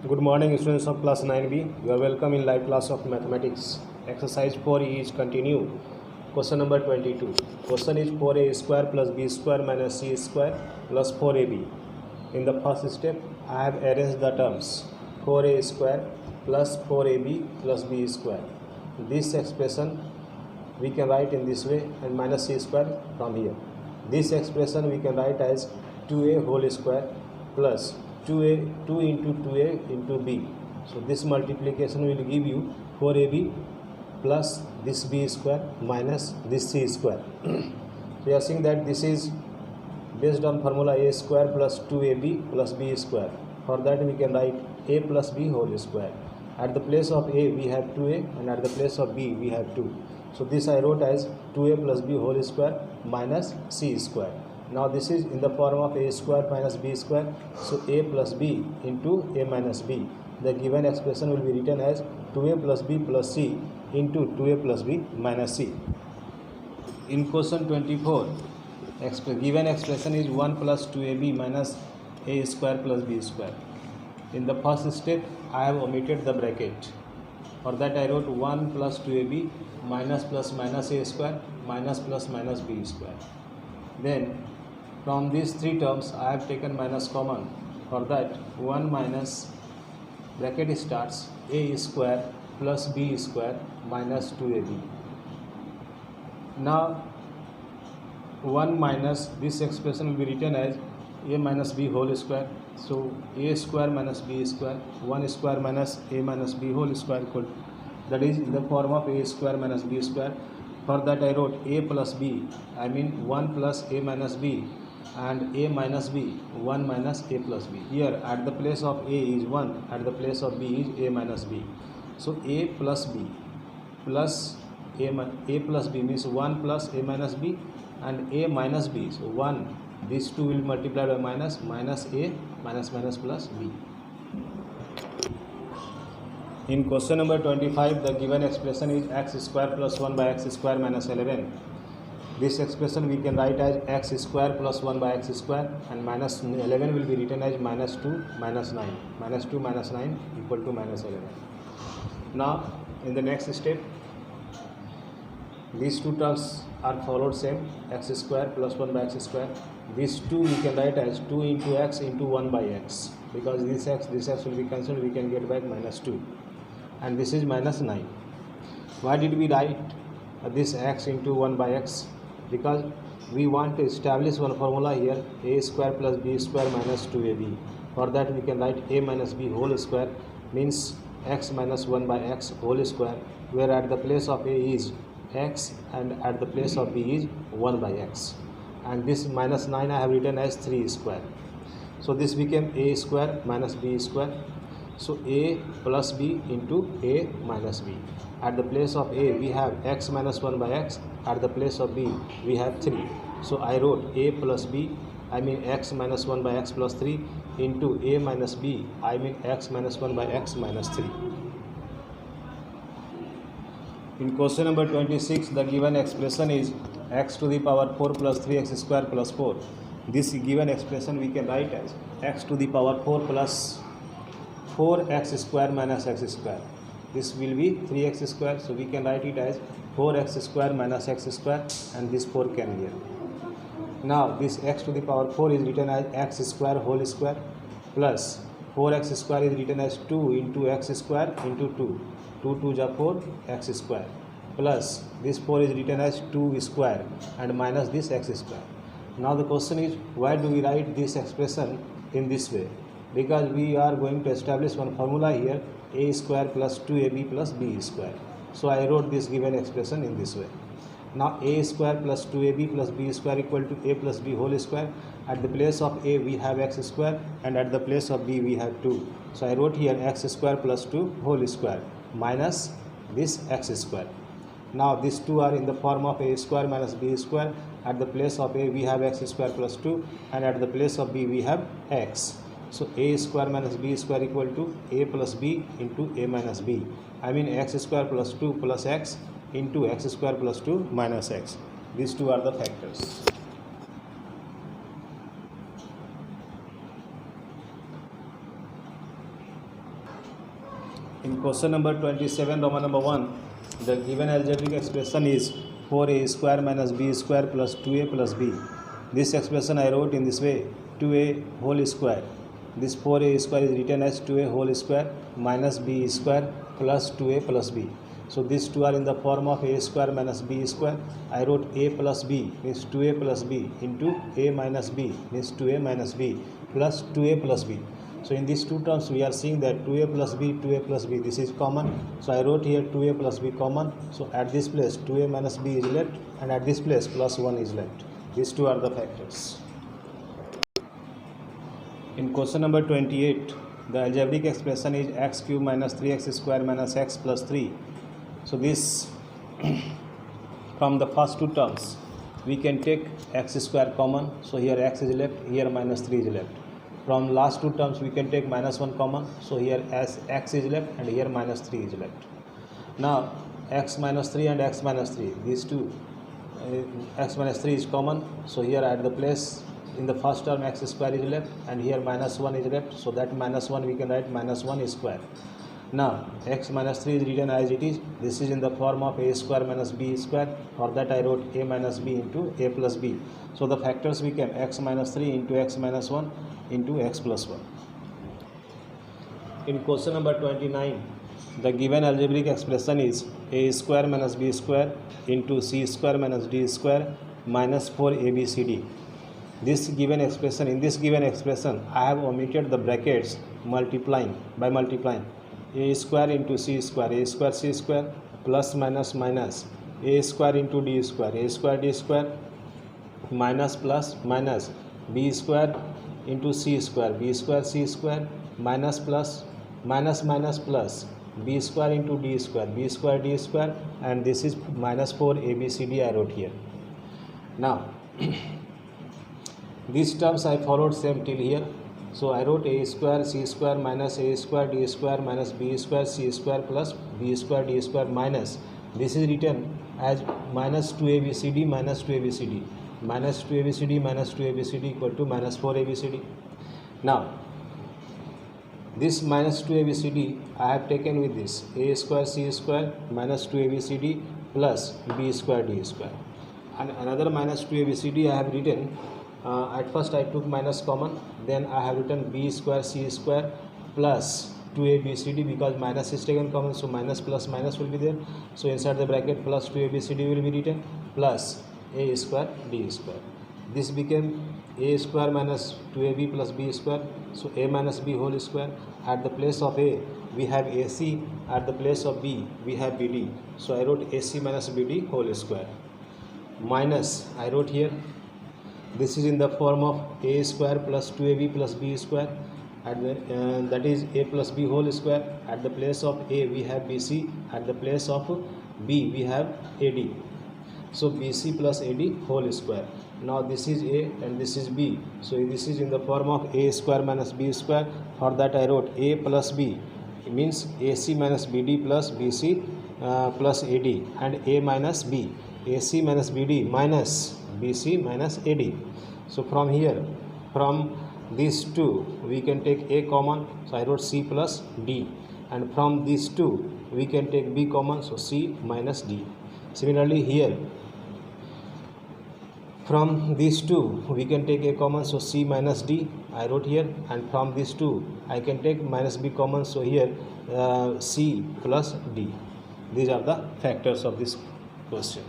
Good morning, students of class 9B. You are welcome in live class of mathematics. Exercise 4E is continue. Question number 22. Question is 4a square plus b square minus c square plus 4ab. In the first step, I have arranged the terms 4a square plus 4ab plus b square. This expression we can write in this way and minus c square from here. This expression we can write as 2a whole square plus 2 into 2a into b. So this multiplication will give you 4ab plus this b square minus this c square. So you are seeing that this is based on formula a square plus 2ab plus b square. For that we can write a plus b whole square. At the place of a we have 2a and at the place of b we have 2. So this I wrote as 2a plus b whole square minus c square. Now this is in the form of a square minus b square. So a plus b into a minus b. The given expression will be written as 2a plus b plus c into 2a plus b minus c. In question 24, given expression is 1 plus 2ab minus a square plus b square. In the first step, I have omitted the bracket. For that I wrote 1 plus 2ab minus plus minus a square minus plus minus b square. Then from these three terms I have taken minus common. For that 1 minus bracket starts a square plus b square minus 2ab. Now 1 minus this expression will be written as a minus b whole square. So a square minus b square, 1 square minus a minus b whole square equal, that is in the form of a square minus b square. For that I wrote a plus b, I mean 1 plus a minus b, and a minus b, 1 minus a plus b. Here at the place of a is 1, at the place of b is a minus b. So a plus b plus a plus b means 1 plus a minus b and a minus b. So 1, these two will multiply by minus, minus a minus minus plus b. In question number 25, the given expression is x square plus 1 by x square minus 11. This expression we can write as x square plus 1 by x square, and minus 11 will be written as minus 2 minus 9. Minus 2 minus 9 equal to minus 11. Now in the next step, these two terms are followed same, x square plus 1 by x square. These two we can write as 2 into x into 1 by x, because this x will be cancelled, we can get back minus 2, and this is minus 9. Why did we write this x into 1 by x? Because we want to establish one formula here, a square plus b square minus 2ab. For that we can write a minus b whole square means x minus 1 by x whole square, where at the place of a is x and at the place of b is 1 by x, and this minus 9 I have written as 3 square. So this became a square minus b square. So a plus b into a minus b. At the place of a we have x minus 1 by x, at the place of b we have 3. So I wrote a plus b, I mean x minus 1 by x plus 3 into a minus b, I mean x minus 1 by x minus 3. In question number 26, the given expression is x to the power 4 plus 3x square plus 4. This given expression we can write as x to the power 4 plus 4x square minus x square. This will be 3x square, so we can write it as 4x square minus x square, and this 4 can here. Now this x to the power 4 is written as x square whole square plus 4x square is written as 2 into x square into 2. 2 2 is 4 x square plus this 4 is written as 2 square and minus this x square. Now the question is, why do we write this expression in this way? Because we are going to establish one formula here, a square plus 2ab plus b square. So I wrote this given expression in this way. Now a square plus 2ab plus b square equal to a plus b whole square. At the place of a we have x square and at the place of b we have 2. So I wrote here x square plus 2 whole square minus this x square. Now these two are in the form of a square minus b square. At the place of a we have x square plus 2 and at the place of b we have x. So a square minus b square equal to a plus b into a minus b. I mean x square plus 2 plus x into x square plus 2 minus x. These two are the factors. In question number 27, Roman number 1, the given algebraic expression is 4a square minus b square plus 2a plus b. This expression I wrote in this way, 2a whole square. This 4a square is written as 2a whole square minus b square plus 2a plus b. So these two are in the form of a square minus b square. I wrote a plus b means 2a plus b into a minus b means 2a minus b plus 2a plus b. So in these two terms we are seeing that 2a plus b, 2a plus b, this is common. So I wrote here 2a plus b common. So at this place 2a minus b is left, and at this place plus 1 is left. These two are the factors. In question number 28, the algebraic expression is x cube minus 3x square minus x plus 3. So this from the first two terms we can take x square common. So here x is left, here minus 3 is left. From last two terms we can take minus 1 common. So here as x is left and here minus 3 is left. Now x minus 3 and x minus 3, these two x minus 3 is common. So here at the place in the first term x square is left and here minus 1 is left. So that minus 1 we can write minus 1 square. Now x minus 3 is written as it is. This is in the form of a square minus b square. For that I wrote a minus b into a plus b. So the factors became x minus 3 into x minus 1 into x plus 1. In question number 29, the given algebraic expression is a square minus b square into c square minus d square minus 4abcd. This given expression, in this given expression I have omitted the brackets multiplying a square into c square, a square c square plus minus minus a square into d square, a square d square minus plus minus b square into c square, b square c square minus plus minus minus plus b square into d square, b square d square, and this is minus 4abcd I wrote here. Now these terms I followed same till here. So I wrote a square c square minus a square d square minus b square c square plus b square d square minus, this is written as minus 2abcd minus 2abcd, minus 2abcd minus 2abcd equal to minus 4abcd. Now this minus 2abcd I have taken with this a square c square minus 2abcd plus b square d square, and another minus 2abcd I have written. At first I took minus common, then I have written b square c square plus 2abcd, because minus is taken common, so minus plus minus will be there. So inside the bracket plus 2abcd will be written plus a square d square. This became a square minus 2ab plus b square, so a minus b whole square. At the place of a we have ac, at the place of b we have bd, so I wrote ac minus bd whole square minus, I wrote here this is in the form of a square plus 2ab plus b square, and that is a plus b whole square. At the place of a we have bc, at the place of b we have ad, so bc plus ad whole square. Now this is a and this is b, so this is in the form of a square minus b square. For that I wrote a plus b, it means ac minus bd plus bc plus ad, and a minus b, ac minus bd minus bc minus ad. So from here, from these two we can take a common, so I wrote c plus d, and from these two we can take b common, so c minus d. Similarly here, from these two we can take a common, so c minus d I wrote here, and from these two I can take minus b common, so here c plus d. These are the factors of this question.